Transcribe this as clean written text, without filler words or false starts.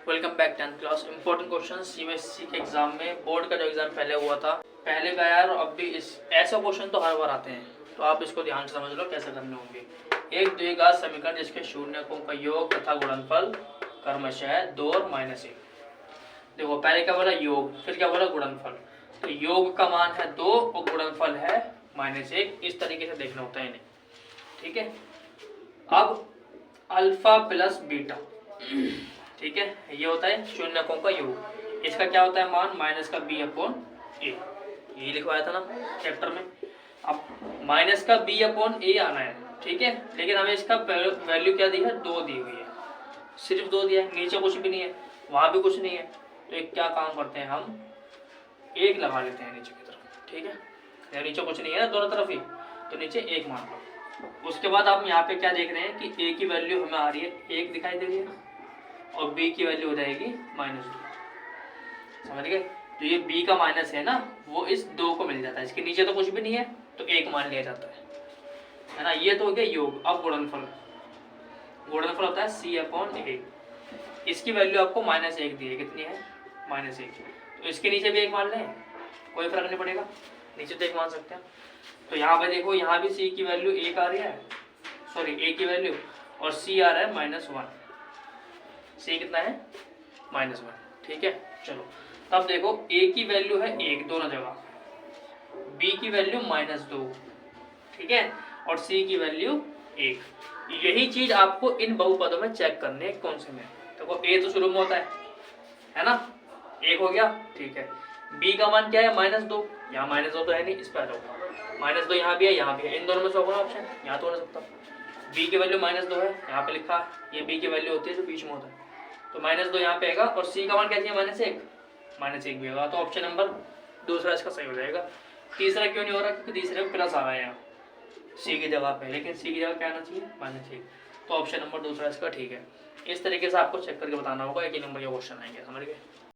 Welcome back 10th class. Important question CBSE के exam में, board का जो एग्जाम पहले हुआ था, पहले का यार अब भी इस ऐसा क्वेश्चन तो हर बार आते हैं, तो आप इसको ध्यान से समझ लो कैसे करने होंगे। एक द्विघात समीकरण जिसके शून्यकों का योग तथा गुणनफल क्रमशः 2 और -1। देखो पहले क्या बोला योग, फिर क्या बोला गुणनफल। तो योग का मान है 2 और गुणनफल है -1। इस तरीके से देखना होता है इन्हें, ठीक है। अब अल्फा प्लस बीटा, ठीक है, ये होता है शून्यकों का योग। इसका क्या होता है मान, माइनस का b/a, ये लिखवाया था ना चैप्टर में। अब माइनस का b/a आना है, ठीक है, लेकिन हमें इसका वैल्यू क्या दी है, 2 दी हुई है, सिर्फ 2 दिया है, नीचे कुछ भी नहीं है, वहां भी कुछ नहीं है। तो एक क्या काम करते हैं, हम 1 लगा लेते हैं नीचे की तरफ, ठीक है, नीचे कुछ नहीं है ना दोनों तरफ ही, तो नीचे 1 मान लो। उसके बाद आप यहाँ पे क्या देख रहे हैं कि a की वैल्यू हमें आ रही है 1 दिखाई दे रही है, और b की वैल्यू हो जाएगी -2। समझ गए। तो ये b का माइनस है ना, वो इस 2 को मिल जाता है, इसके नीचे तो कुछ भी नहीं है, तो 1 मान लिया जाता है ना। ये तो हो गया योग। अब गुणनफल, गुणनफल होता है c/a। इसकी वैल्यू आपको -1 दी है, कितनी है, -1। तो इसके नीचे भी 1 मान लें, कोई फर्क नहीं पड़ेगा, नीचे तो 1 मान सकते हैं। तो यहाँ पे देखो, यहाँ भी c की वैल्यू 1 आ रही है, सॉरी a की वैल्यू, और c आ रहा है -1। c कितना है, -1, ठीक है। चलो तब देखो a की वैल्यू है 1 दोनों जगह, b की वैल्यू -2, ठीक है, और c की वैल्यू 1। यही चीज आपको इन बहुपदों में चेक करनी है, कौन से में। देखो a तो शुरू में होता है ना, 1 हो गया, ठीक है। b का मान क्या है, -2, यहाँ -2 तो है नहीं, इस पर आ जाओ, -2 यहाँ भी है, यहाँ भी है, इन दोनों में से होगा ऑप्शन, यहाँ तो हो नहीं सकता। b की वैल्यू -2 है, यहाँ पे लिखा है, ये b की वैल्यू होती है जो बीच में होता है, तो -2 यहाँ पे आएगा, और c का मान क्या चाहिए, -1 भी होगा, तो ऑप्शन नंबर दूसरा इसका सही हो जाएगा। तीसरा क्यों नहीं हो रहा, क्योंकि तीसरे में प्लस आ रहा है यहाँ c की जगह पे, लेकिन c की जगह क्या आना चाहिए, -1, तो ऑप्शन नंबर दूसरा इसका ठीक है। इस तरीके से आपको चेक करके बताना होगा, एक ही नंबर के क्वेश्चन आएंगे, समझ गए।